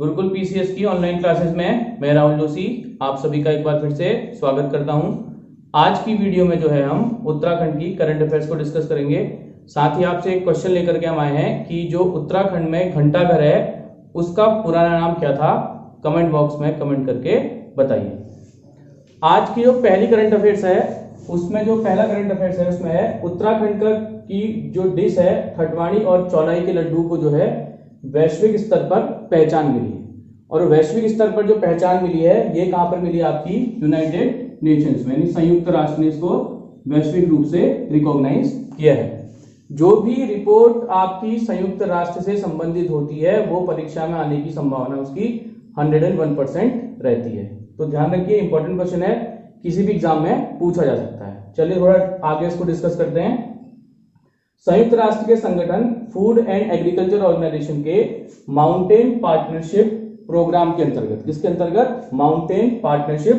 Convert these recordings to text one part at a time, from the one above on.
Gurukul PCS की online classes में मैं राहुल जोशी आप सभी का एक बार फिर से स्वागत करता हूं। आज की वीडियो में जो है हम उत्तराखंड की करंट अफेयर्स को डिस्कस करेंगे। साथ ही आपसे एक क्वेश्चन लेकर के हम आए हैं कि जो उत्तराखंड में घंटाघर है उसका पुराना नाम क्या था। कमेंट बॉक्स में कमेंट करके बताइए। आज की जो पहली करंट अफेयर्स है उसमें जो पहला करंट अफेयर्स है उसमें है उत्तराखंड की जो डिश है खटवाणी और चौलाई के लड्डू को जो है वैश्विक स्तर पर पहचान मिली है। और वैश्विक स्तर पर जो पहचान मिली है ये कहां पर मिली है आपकी यूनाइटेड नेशंस में, यानी संयुक्त राष्ट्र ने इसको वैश्विक रूप से रिकॉग्नाइज किया है। जो भी रिपोर्ट आपकी संयुक्त राष्ट्र से संबंधित होती है वो परीक्षा में आने की संभावना उसकी 101% रहती है। तो ध्यान रखिए, इंपॉर्टेंट क्वेश्चन है, किसी भी एग्जाम में पूछा जा सकता है। चलिए थोड़ा आगे इसको डिस्कस करते हैं। संयुक्त राष्ट्र के संगठन फूड एंड एग्रीकल्चर ऑर्गेनाइजेशन के माउंटेन पार्टनरशिप प्रोग्राम के अंतर्गत, किसके अंतर्गत, माउंटेन पार्टनरशिप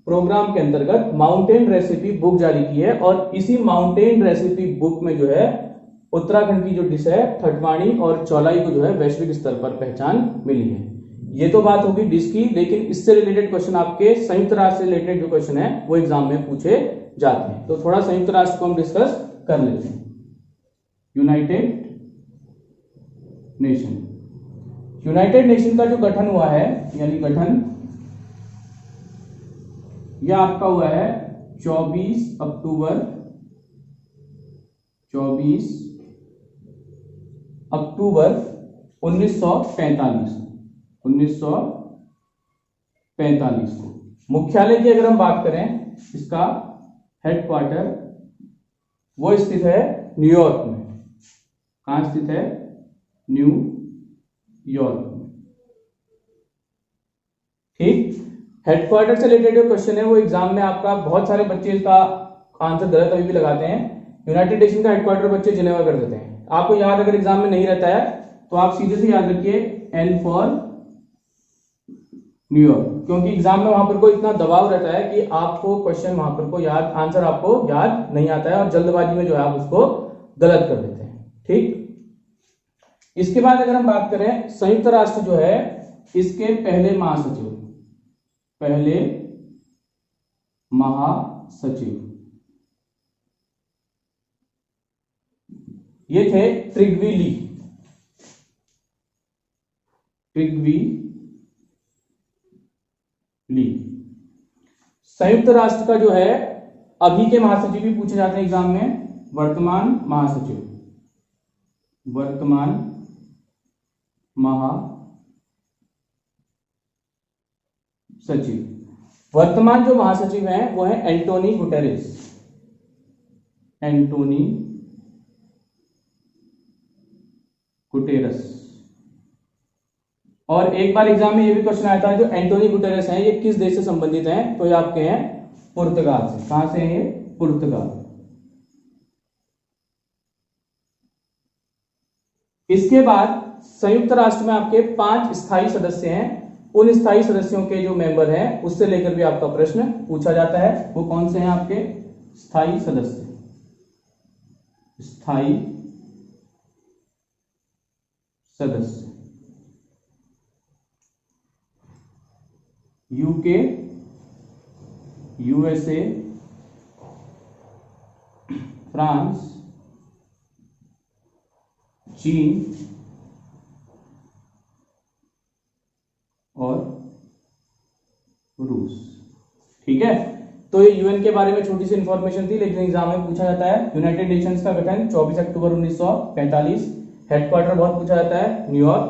प्रोग्राम के अंतर्गत माउंटेन रेसिपी बुक जारी की है। और इसी माउंटेन रेसिपी बुक में जो है उत्तराखंड की जो डिश है खटवाणी और चौलाई को जो है वैश्विक स्तर पर पहचान मिली है। ये तो बात होगी डिश की, लेकिन इससे रिलेटेड क्वेश्चन आपके संयुक्त राष्ट्र से रिलेटेड जो क्वेश्चन है वो एग्जाम में पूछे जाते हैं। तो थोड़ा संयुक्त राष्ट्र को हम डिस्कस कर लेते हैं। यूनाइटेड नेशन, यूनाइटेड नेशन का जो गठन हुआ है, यानी गठन यह आपका हुआ है 24 अक्टूबर 1945 को। मुख्यालय की अगर हम बात करें, इसका हेडक्वार्टर वो स्थित है न्यूयॉर्क में। कहां स्थित है? न्यूयॉर्क में। ठीक, हेडक्वार्टर से रिलेटेड जो क्वेश्चन है वो एग्जाम में आपका बहुत सारे बच्चे इसका आंसर गलत अभी भी लगाते हैं। यूनाइटेड नेशन का हेडक्वार्टर बच्चे जिनेवा कर देते हैं। आपको याद अगर एग्जाम में नहीं रहता है तो आप सीधे से याद रखिए एन फॉर न्यूयॉर्क, क्योंकि एग्जाम में वहां पर कोई इतना दबाव रहता है कि आपको क्वेश्चन वहां पर को याद, आंसर आपको याद नहीं आता है और जल्दबाजी में जो है आप उसको गलत कर देते हैं। ठीक, इसके बाद अगर हम बात करें संयुक्त राष्ट्र जो है इसके पहले महासचिव ये थे ट्रिग्वी ली। संयुक्त राष्ट्र का जो है अभी के महासचिव भी पूछे जाते हैं एग्जाम में, वर्तमान महासचिव वर्तमान जो महासचिव हैं वो है एंटोनी गुटेरस। और एक बार एग्जाम में ये भी क्वेश्चन आया था, जो एंटोनी गुटेरस हैं ये किस देश से संबंधित हैं? तो ये आपके हैं पुर्तगाल से। कहां से हैं ये? पुर्तगाल। इसके बाद संयुक्त राष्ट्र में आपके 5 स्थायी सदस्य हैं। उन स्थायी सदस्यों के जो मेंबर हैं उससे लेकर भी आपका प्रश्न पूछा जाता है। वो कौन से हैं आपके स्थायी सदस्य? यूके, यूएसए, फ्रांस, चीन और रूस। ठीक है, तो ये यूएन के बारे में छोटी सी इंफॉर्मेशन थी, लेकिन एग्जाम में पूछा जाता है। यूनाइटेड नेशंस का गठन 24 अक्टूबर 1945, हेडक्वार्टर बहुत पूछा जाता है न्यूयॉर्क,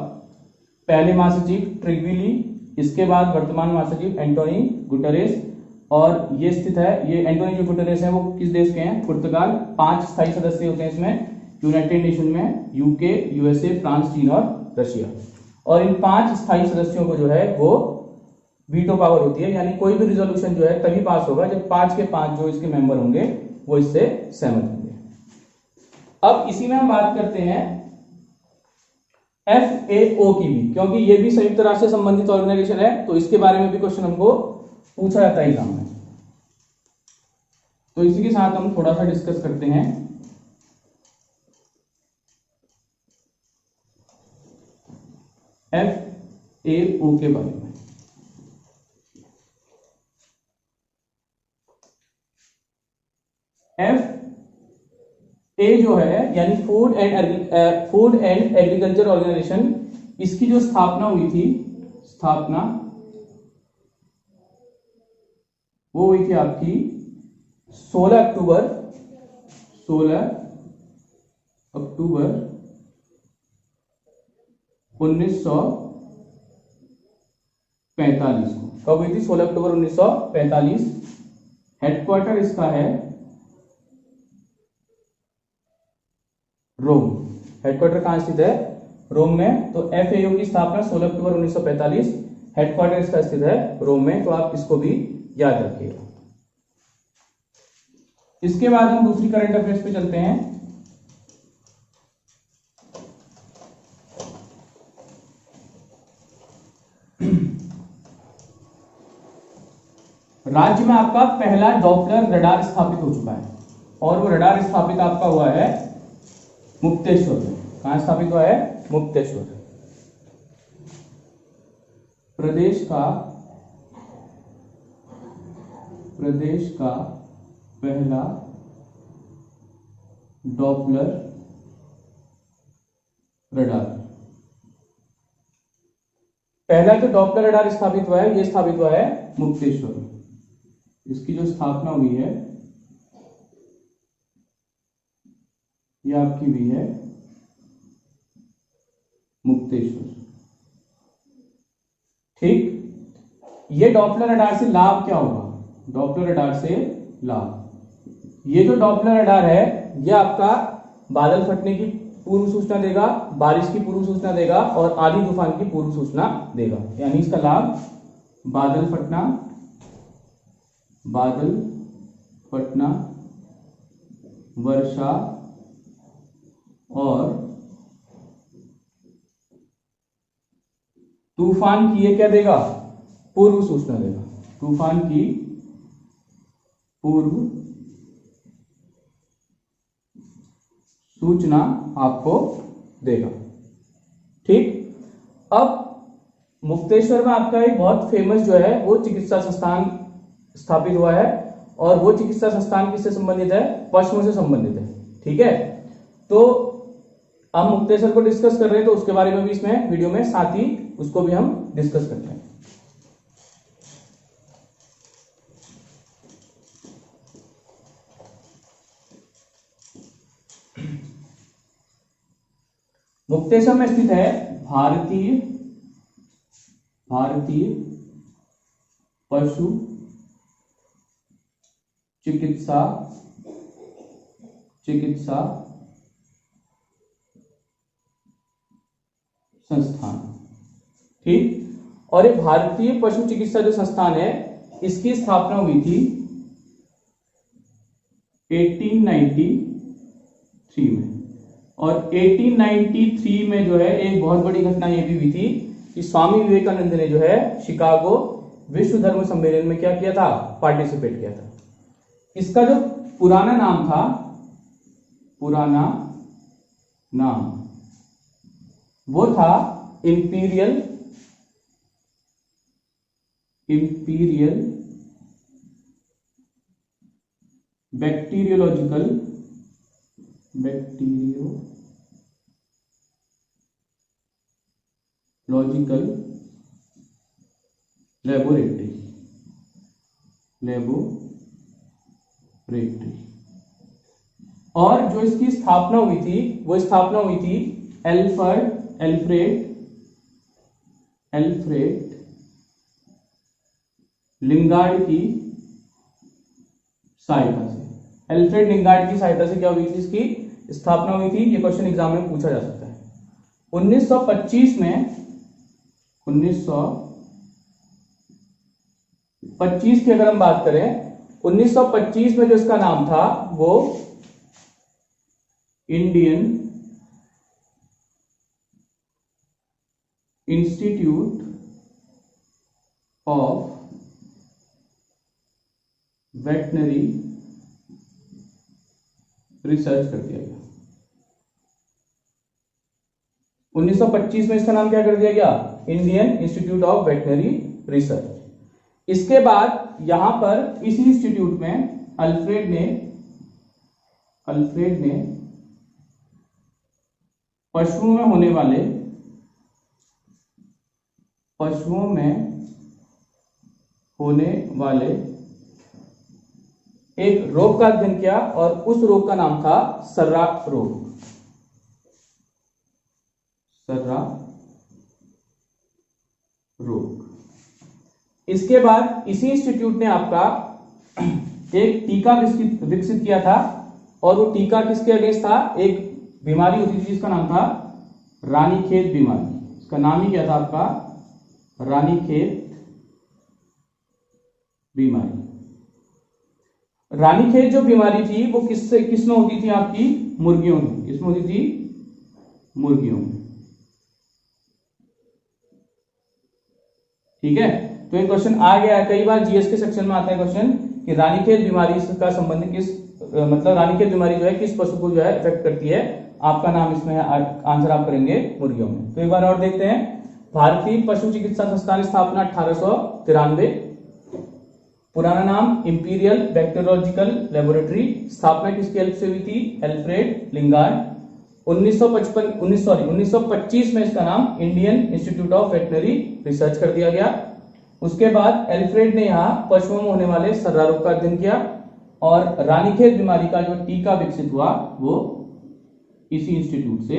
पहले महासचिव ट्रिग्वी ली, इसके बाद वर्तमान महासचिव एंटोनी गुटेरेस। और ये स्थित है, ये एंटोनी जो गुटेरेस है वो किस देश के हैं? पुर्तगाल। 5 स्थायी सदस्य होते हैं इसमें यूनाइटेड नेशन में, यूके, यूएसए, फ्रांस, चीन और रशिया। और इन 5 स्थायी सदस्यों को जो है वो वीटो पावर होती है, यानी कोई भी रिजोल्यूशन जो है तभी पास होगा जब 5 के 5 जो इसके मेंबर होंगे वो इससे सहमत होंगे। अब इसी में हम बात करते हैं FAO की भी, क्योंकि ये भी संयुक्त राष्ट्र से संबंधित ऑर्गेनाइजेशन है, तो इसके बारे में भी क्वेश्चन हमको पूछा जाता है एग्जाम में। तो इसी के साथ हम थोड़ा सा डिस्कस करते हैं FAO FAO के बारे में। FA जो है यानी फूड एंड एग्रीकल्चर ऑर्गेनाइजेशन, इसकी जो स्थापना हुई थी, वो हुई थी आपकी 16 अक्टूबर 1945 को। कब हुई थी? 16 अक्टूबर 1945। हेडक्वार्टर इसका है रोम। हेडक्वार्टर कहां स्थित है? रोम में। तो FAO की स्थापना 16 अक्टूबर 1945, हेडक्वार्टर इसका स्थित है रोम में। तो आप इसको भी याद रखिएगा। इसके बाद हम दूसरी करंट अफेयर्स पे चलते हैं। राज्य में आपका पहला डॉपलर रडार स्थापित हो चुका है, और वो रडार स्थापित आपका हुआ है मुक्तेश्वर में। कहां स्थापित हुआ है? मुक्तेश्वर। प्रदेश का पहला डॉपलर रडार, पहला जो डॉपलर रडार स्थापित हुआ है, ये स्थापित हुआ है मुक्तेश्वर में। इसकी जो स्थापना हुई है ये आपकी हुई है मुक्तेश्वर। ठीक। ये डॉपलर रडार से लाभ क्या होगा? डॉपलर रडार से लाभ, ये जो डॉपलर रडार है ये आपका बादल फटने की पूर्व सूचना देगा, बारिश की पूर्व सूचना देगा और आंधी तूफान की पूर्व सूचना देगा। यानी इसका लाभ बादल फटना, वर्षा और तूफान की ये क्या देगा? पूर्व सूचना देगा। तूफान की पूर्व सूचना आपको देगा। ठीक। अब मुक्तेश्वर में आपका एक बहुत फेमस जो है वो चिकित्सा संस्थान स्थापित हुआ है, और वो चिकित्सा संस्थान किससे संबंधित है? पशुओं से संबंधित है। ठीक है। तो हम मुक्तेश्वर को डिस्कस कर रहे हैं, तो उसके बारे में भी इसमें वीडियो में साथ ही उसको भी हम डिस्कस करते हैं। मुक्तेश्वर में स्थित है भारतीय पशु चिकित्सा संस्थान। ठीक। और ये भारतीय पशु चिकित्सा जो संस्थान है, इसकी स्थापना हुई थी 1893 में। और 1893 में जो है एक बहुत बड़ी घटना ये भी हुई थी कि स्वामी विवेकानंद ने जो है शिकागो विश्व धर्म सम्मेलन में क्या किया था? पार्टिसिपेट किया था। इसका जो पुराना नाम वो था इंपीरियल बैक्टीरियोलॉजिकल लेबोरेटरी। और जो इसकी स्थापना हुई थी वो स्थापना हुई थी एल्फ्रेड लिंगार्ड की सहायता से। एल्फ्रेड लिंगार्ड की सहायता से क्या हुई थी? इसकी स्थापना हुई थी। ये क्वेश्चन एग्जाम में पूछा जा सकता है। 1925 की अगर हम बात करें, 1925 में जो इसका नाम था वो Indian institute of veterinary research कर दिया गया। 1925 में इसका नाम क्या कर दिया गया? Indian institute of veterinary research. इसके बाद यहां पर इसी इंस्टीट्यूट में अल्फ्रेड ने पशुओं में होने वाले एक रोग का अध्ययन किया और उस रोग का नाम था सर्रा रोग। इसके बाद इसी इंस्टीट्यूट ने आपका एक टीका विकसित किया था और वो टीका किसके अगेंस्ट था? एक बीमारी होती थी जिसका नाम था रानीखेत बीमारी। इसका नाम ही क्या था आपका? रानीखेत बीमारी। रानीखेत जो बीमारी थी वो किसमें होती थी? आपकी मुर्गियों में। किसमें होती थी? मुर्गियों में। ठीक है, तो ये क्वेश्चन आ गया है, कई बार जीएस के सेक्शन में आता है क्वेश्चन कि रानीखेत बीमारी का संबंध मतलब रानीखेत बीमारी जो है किस पशु को जो है इफेक्ट करती है। आपका नाम इसमें है, आंसर आप करेंगे मुर्गियों में। तो एक बार और देखते हैं। भारतीय पशु चिकित्सा संस्थान स्थापना 1893। पुराना नाम इंपीरियल बैक्टीरियोलॉजिकल लेबोरेटरी। स्थापना किसकी हेल्प से हुई थी? Alfred Lingard. 1925 में इसका नाम Indian institute of veterinary research कर दिया गया। उसके बाद अल्फ्रेड ने यहाँ पशुओं में होने वाले सर्रा रोग का अध्ययन किया और रानीखेत बीमारी का जो टीका विकसित हुआ वो इसी इंस्टीट्यूट से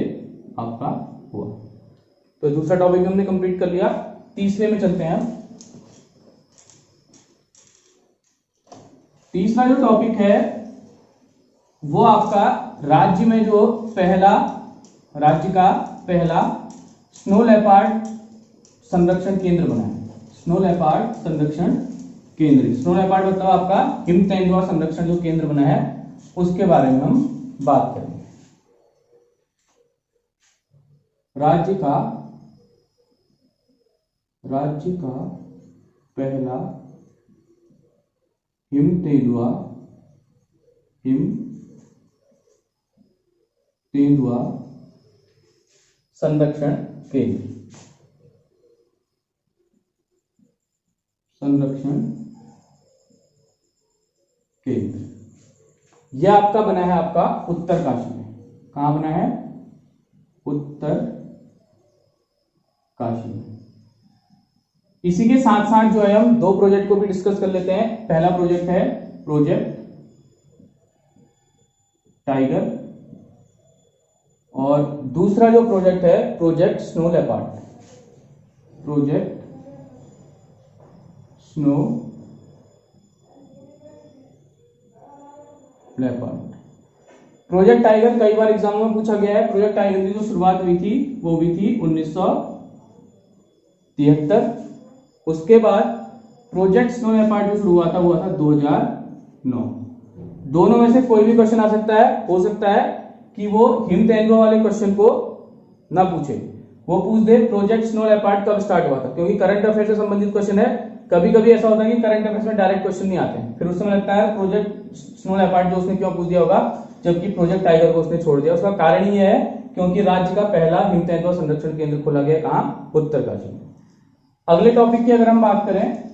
आपका हुआ। तो दूसरा टॉपिक हमने कंप्लीट कर लिया। तीसरे में चलते हैं। तीसरा जो टॉपिक है वो आपका राज्य में जो राज्य का पहला स्नो लेपर्ड संरक्षण केंद्र बना है। स्नो लेपर्ड संरक्षण केंद्र। स्नो लेपर्ड मतलब आपका हिम तेंदुआ संरक्षण जो केंद्र बना है उसके बारे में हम बात करेंगे। राज्य का पहला हिम तेंदुआ संरक्षण केंद्र। यह आपका बना है आपका उत्तरकाशी में। कहां बना है? उत्तरकाशी में। इसी के साथ साथ जो है हम दो प्रोजेक्ट को भी डिस्कस कर लेते हैं। पहला प्रोजेक्ट है प्रोजेक्ट टाइगर और दूसरा जो प्रोजेक्ट है project snow leopard. Project tiger कई बार एग्जाम में पूछा गया है। प्रोजेक्ट टाइगर की जो शुरुआत हुई थी वो हुई थी 1973। उसके बाद प्रोजेक्ट स्नो लेपर्ड जो शुरू हुआ था वो हुआ था 2009। दोनों में से कोई भी क्वेश्चन आ सकता है। हो सकता है कि वो हिम तेंदुआ वाले क्वेश्चन को ना पूछे, वो पूछ दे प्रोजेक्ट स्नो लेपर्ड कब स्टार्ट हुआ था, क्योंकि करंट अफेयर से संबंधित क्वेश्चन है। कभी कभी ऐसा होता है कि करंट अफेयर्स में डायरेक्ट क्वेश्चन नहीं आते हैं, फिर उस समय लगता है प्रोजेक्ट स्नो लेपर्ड जो उसने क्यों पूछ दिया होगा जबकि प्रोजेक्ट टाइगर को उसने छोड़ दिया। उसका कारण ये है क्योंकि राज्य का पहला हिम तेंदुआ संरक्षण केंद्र खोला गया कहां? उत्तरकाशी में। अगले टॉपिक की अगर हम बात करें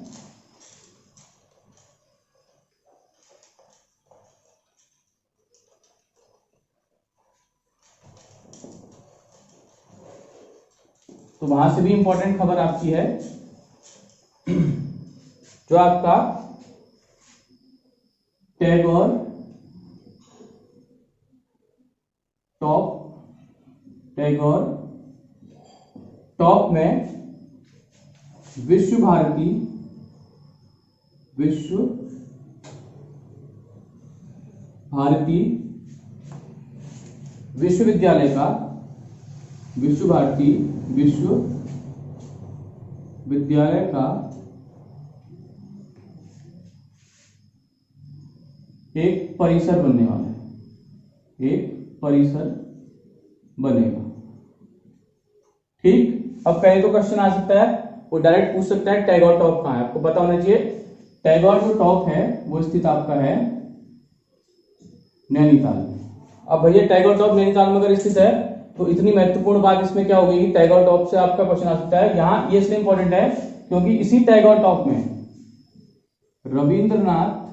तो वहां से भी इंपॉर्टेंट खबर आपकी है जो आपका टैगोर टॉप में विश्व भारती विश्वविद्यालय का विश्वविद्यालय का एक परिसर बनने वाला है, एक परिसर बनेगा। ठीक, अब पहले तो क्वेश्चन आ सकता है, वो डायरेक्ट पूछ सकता है टैगोर टॉप कहां है। आपको पता होना चाहिए टैगोर जो टॉप है वो स्थित आपका है नैनीताल में। अब भैया टैगोर टॉप नैनीताल में अगर स्थित है तो इतनी महत्वपूर्ण बात इसमें क्या हो गई, टैगोर टॉप से आपका क्वेश्चन आ सकता है। यहाँ ये इसलिए इंपॉर्टेंट है क्योंकि इसी टैगोर टॉप में रविंद्रनाथ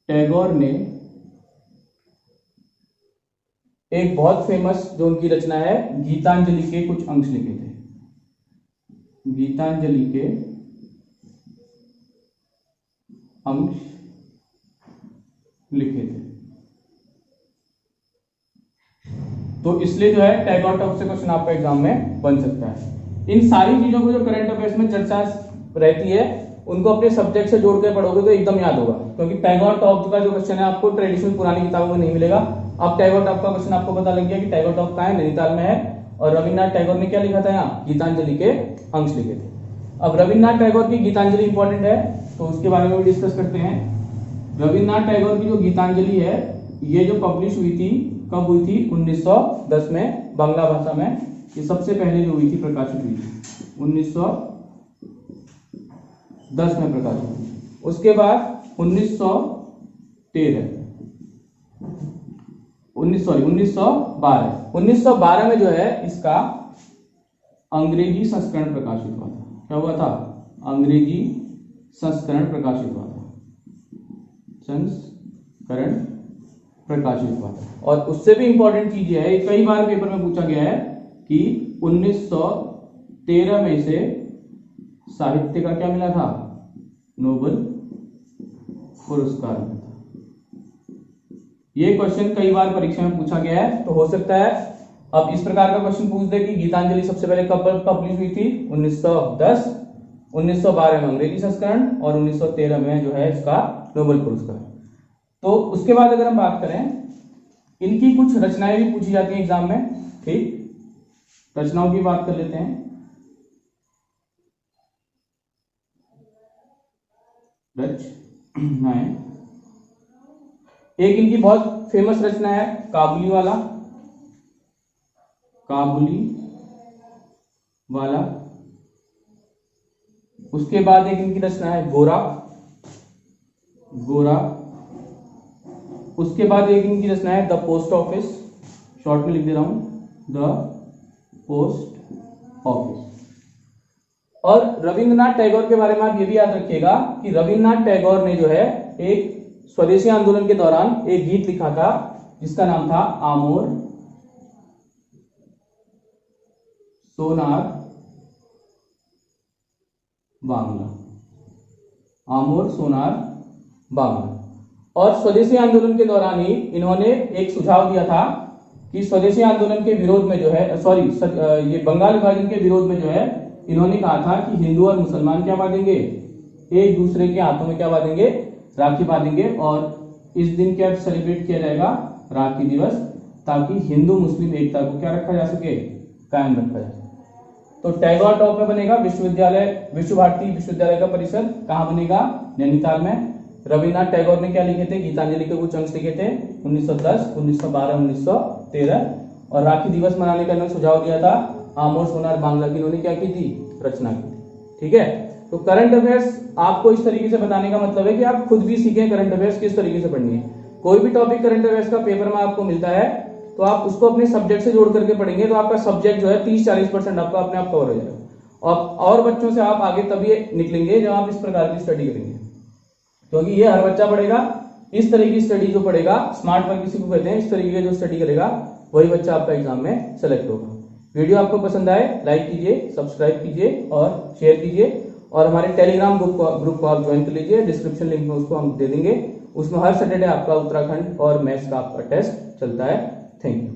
टैगोर ने एक बहुत फेमस जो उनकी रचना है गीतांजलि के कुछ अंश लिखे थे। गीतांजलि के अंश लिखे थे। तो इसलिए जो है टैगोर टॉप से क्वेश्चन आपका एग्जाम में बन सकता है। इन सारी चीजों को जो करंट अफेयर्स में चर्चा रहती है उनको अपने सब्जेक्ट से जोड़ के पढ़ोगे तो एकदम याद होगा, क्योंकि टैगोर टॉप का जो क्वेश्चन है आपको ट्रेडिशनल पुरानी किताबों में नहीं मिलेगा। अब टैगोर टॉप का क्वेश्चन आपको पता लग गया कि टैगोर टॉप कहाँ है, नैनीताल में है। और रविन्द्रनाथ टैगोर ने क्या लिखा था, यहाँ गीतांजलि के अंश लिखे थे। अब रविन्द्रनाथ टैगोर की गीतांजलि इंपॉर्टेंट है तो उसके बारे में भी डिस्कस करते हैं। रविन्द्रनाथ टैगोर की जो गीतांजलि है ये जो पब्लिश हुई थी, कब हुई थी, 1910 में बांग्ला भाषा में। ये सबसे पहले जो हुई थी, प्रकाशित हुई थी 1910 में प्रकाशित हुई। उसके बाद 1912 में जो है इसका अंग्रेजी संस्करण प्रकाशित हुआ था। क्या हुआ था, अंग्रेजी संस्करण प्रकाशित हुआ था, संस्करण प्रकाशित हुआ था। और उससे भी इंपॉर्टेंट चीज है, कई बार पेपर में पूछा गया है कि 1913 में से साहित्य का क्या मिला था, नोबेल पुरस्कार मिला था। ये क्वेश्चन कई बार परीक्षा में पूछा गया है, तो हो सकता है अब इस प्रकार का क्वेश्चन पूछ दे कि गीतांजलि सबसे पहले कब पब्लिश हुई थी, 1910, 1912 में अंग्रेजी संस्करण और 1913 में जो है इसका नोबेल पुरस्कार। तो उसके बाद अगर हम बात करें, इनकी कुछ रचनाएं भी पूछी जाती हैं एग्जाम में। ठीक, रचनाओं की बात कर लेते हैं। रचनाएं, एक इनकी बहुत फेमस रचना है काबुली वाला। उसके बाद एक इनकी रचना है गोरा। उसके बाद एक इनकी रचना है द पोस्ट ऑफिस, शॉर्ट में लिख दे रहा हूं, द पोस्ट ऑफिस। और रविंद्रनाथ टैगोर के बारे में आप ये भी याद रखिएगा कि रविंद्रनाथ टैगोर ने जो है एक स्वदेशी आंदोलन के दौरान एक गीत लिखा था जिसका नाम था आमोर सोनार बांग्ला। आमोर सोनार बांग्ला। और स्वदेशी आंदोलन के दौरान ही इन्होंने एक सुझाव दिया था कि स्वदेशी आंदोलन के विरोध में जो है, ये बंगाल विभाजन के विरोध में जो है, इन्होंने कहा था कि हिंदू और मुसलमान क्या बांधेंगे, एक दूसरे के हाथों में क्या बांधेंगे, राखी बांधेंगे। और इस दिन क्या सेलिब्रेट किया जाएगा, राखी दिवस, ताकि हिंदू मुस्लिम एकता को क्या रखा जा सके, कायम रखा जा सके। तो टैगोर टॉप में बनेगा विश्वविद्यालय, विश्व भारती विश्वविद्यालय का परिसर। कहाँ बनेगा, नैनीताल में। रविन्द्रनाथ टैगोर ने क्या लिखे थे, गीतांजलि के कुछ अंश लिखे थे 1910, 1912, 1913। और राखी दिवस मनाने का इन्होंने सुझाव दिया था आमोर सोनार बांग्ला की इन्होंने क्या की थी, रचना की थी। ठीक है, तो करंट अफेयर्स आपको इस तरीके से बताने का मतलब है कि आप खुद भी सीखें करंट अफेयर्स किस तरीके से पढ़नी है। कोई भी टॉपिक करंट अफेयर्स का पेपर में आपको मिलता है तो आप उसको अपने सब्जेक्ट से जोड़ करके पढ़ेंगे तो आपका सब्जेक्ट जो है 30-40% आपका अपने आप कवर हो जाएगा। और बच्चों से आप आगे तभी निकलेंगे जब आप इस प्रकार की स्टडी करेंगे, क्योंकि ये हर बच्चा पढ़ेगा। इस तरह की स्टडी जो पढ़ेगा, स्मार्ट वर्क किसी को कहते हैं, इस तरीके का जो स्टडी करेगा वही बच्चा आपका एग्जाम में सेलेक्ट होगा। वीडियो आपको पसंद आए लाइक कीजिए, सब्सक्राइब कीजिए और शेयर कीजिए। और हमारे टेलीग्राम ग्रुप को आप ज्वाइन कर लीजिए, डिस्क्रिप्शन लिंक में उसको हम दे देंगे। उसमें हर सैटरडे आपका उत्तराखंड और मैथ्स का आपका टेस्ट चलता है। Thank you.